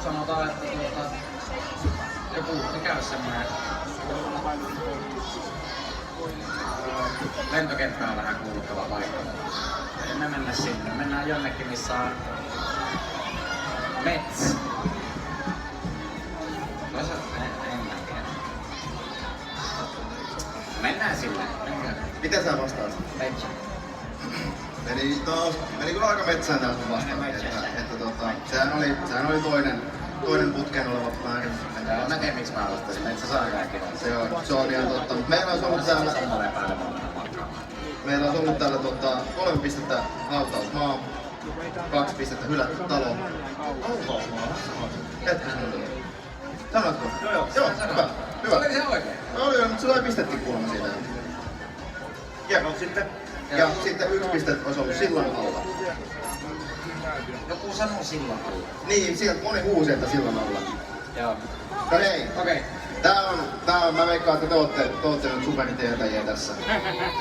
sanotaan, että joku, mikä olisi semmoinen lentokenttä on vähän kuuluttava paikka. Ei me mennä sinne, mennään jonnekin missä on metsä. Toisaalta en tiedä. Mennään sille. Miten sä vastaat? Metsä. Meni kyllä aika metsään täältä vastaan. Sehän oli toinen putkeen oleva päähän. Mä tiedän miksi mä vastasin. Metsä saa kaikki. Se on ihan totta. Meillä olisi ollut täällä... Meillä olisi ollut täällä 3 pistettä hautausmaa, 2 pistettä hylätty talo. Hautausmaa? Etkö sanonut? Sanotko? Joo. Hyvä. Se oli se oikein. Oli, mutta sulla ei pistettiin kuulemma siitä. Kiekot sitten. Ja sitten 1 piste olisi ollut sillan alla. Joku sanoo sillan alla. Niin, sieltä moni huu sieltä sillan alla. Joo. No hei, Okei. tää on, mä veikkaan, että te ootte nyt supertietäjiä tässä.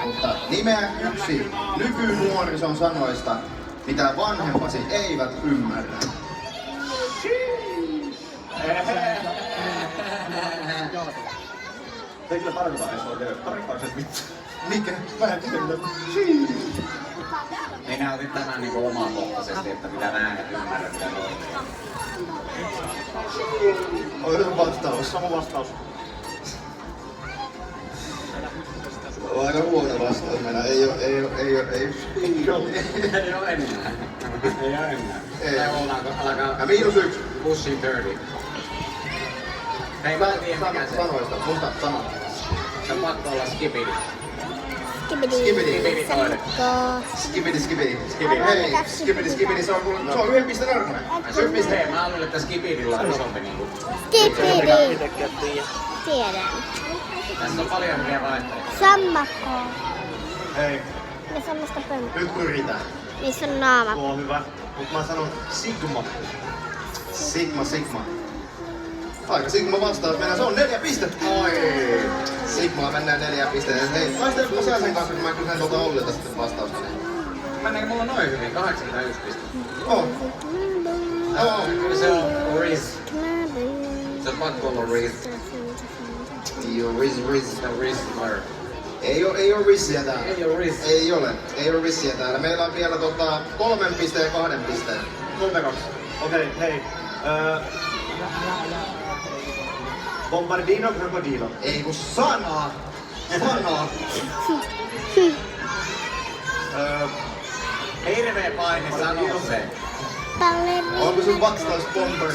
Mutta nimeä 1 nykynuorison sanoista, mitä vanhempasi eivät ymmärrä. Se ei kyllä tarkoita edes oikein. Tarkoittaako se mitään? Mikä? Mä en tiedä mitä. Minä otin tämän niinku omakohtaisesti, että mitä nää et ymmärrä, mitä toi. Oli sun vastaus. Sama vastaus. On aika huono vastaus meillä. Ei oo enää. Ei oo enää. Tai ollaanko, alkaa Ja -1. pushing 30. Hei, mä en tiedä mikä se. Sanoista, musta sama. Se on pakko olla skipidi. Skibidi. Toinen. Skibidi. Hei, skibidi. Se on 1 pisteen arvoinen. Hei, mä luulen, että skipidillä on isompi niinku. Skipidi. Tiedän. Tässä on paljon hyviä vaihtoehtoja. Sammakko. Hei, Ja semmoista pönttöä. Nyt yritän. Niissä on naama. tuo on hyvä. Mut mä sanon Sigma. Sigma. Aika Sigma vastaus mennään, se on 4 pistettä. Oi. Sigma mennään 4 pistettä. Hei, taistelutko sä sen kanssa, kun mä kysyn tuolta Ollilta sitten vastausta? Meneekö mulla noin hyvin? 81 pistettä. Oo. Kyllä se on Riz. Se on pakko olla Riz. Riz. Se on Rizzler. Ei oo Rizziä täällä. Ei oo Riz. Ei oo Rizziä täällä. Meillä on vielä 3 pisteen ja 2 pisteen. 3-2. Okei, hei. Bombardino Crocodilo. Ei kun sanaa. Hirveä paine sanoa se. Ballerina. Onko sun vastaus Bomber?